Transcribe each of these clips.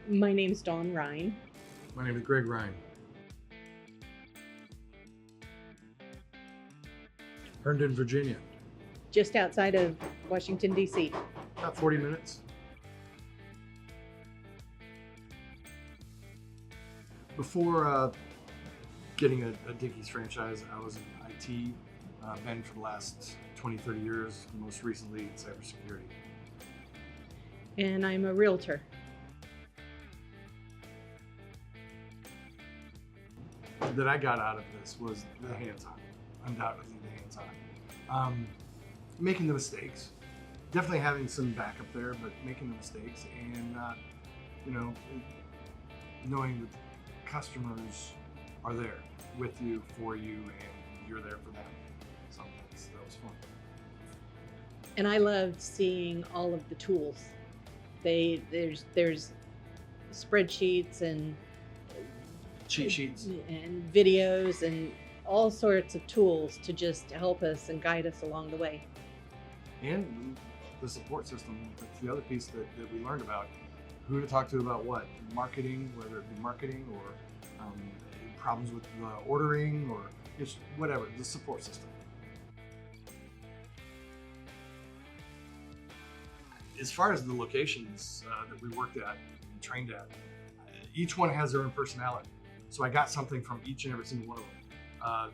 My name's Dawn Ryan. My name is Greg Ryan. Herndon, Virginia. Just outside of Washington, D.C. About 40 minutes. Before getting a Dickey's franchise, I was in IT, been for the last 20, 30 years, most recently in cybersecurity. And I'm a realtor. That I got out of this was the hands-on, undoubtedly the hands-on. Making the mistakes, definitely having some backup there, but making the mistakes and not, knowing that customers are there with you, for you, and you're there for them. So that was fun. And I loved seeing all of the tools. There's spreadsheets and Cheat sheets. and videos and all sorts of tools to just help us and guide us along the way. And the support system, that's the other piece that we learned about. Who to talk to about what, marketing, whether it be marketing or problems with ordering or just whatever, the support system. As far as the locations that we worked at and trained at, each one has their own personality. So I got something from each and every single one of them.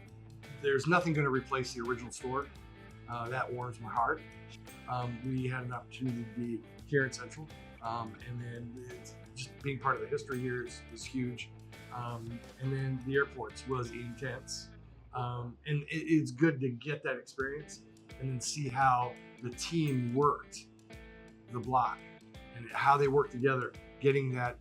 There's nothing going to replace the original store. That warms my heart. We had an opportunity to be here in Central, and then it's just being part of the history here is huge. And then the airports was intense. And it's good to get that experience and then see how the team worked the block and how they worked together, getting that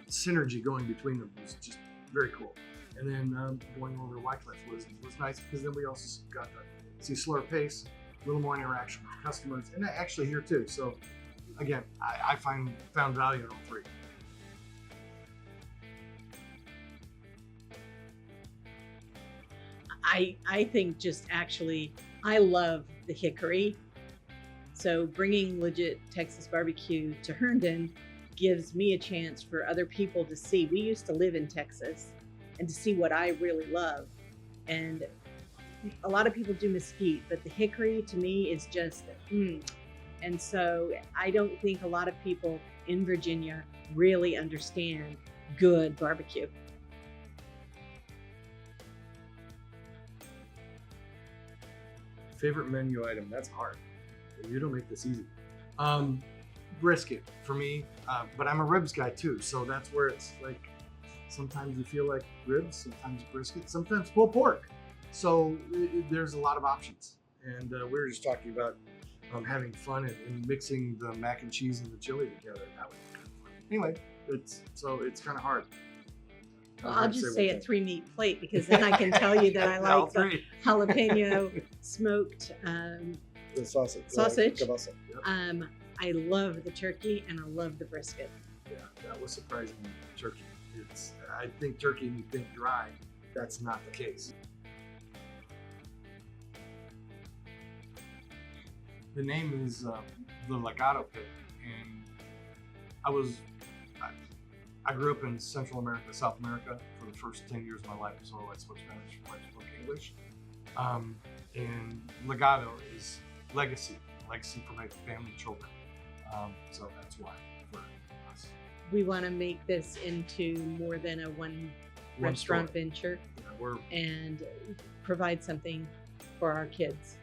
synergy going between them was just very cool. And then going over to Wycliffe was nice because then we also got to see slower pace, a little more interaction with customers, and actually here too. So again, I found value in all three. I think just actually, I love the hickory. So bringing legit Texas barbecue to Herndon gives me a chance for other people to see. We used to live in Texas and to see what I really love. And a lot of people do mesquite, but the hickory to me is just, And so I don't think a lot of people in Virginia really understand good barbecue. Favorite menu item, that's hard. You don't make this easy. Brisket for me, but I'm a ribs guy too, so that's where it's like sometimes you feel like ribs, sometimes brisket, sometimes pulled pork. So there's a lot of options, and we were just talking about having fun and mixing the mac and cheese and the chili together. That was kind of fun. Anyway, it's kind of hard. Well, I'll just say a 3-meat plate because then I can tell you that I like the jalapeno smoked the sausage. Yep. I love the turkey and I love the brisket. Yeah, that was surprising. Turkey. I think turkey and you think dry. That's not the case. The name is the Legato Pit, and I grew up in Central America, South America for the first 10 years of my life, so I spoke Spanish, I spoke English. And Legato is legacy for my family and children. So that's why for us. We want to make this into more than a one restaurant venture and provide something for our kids.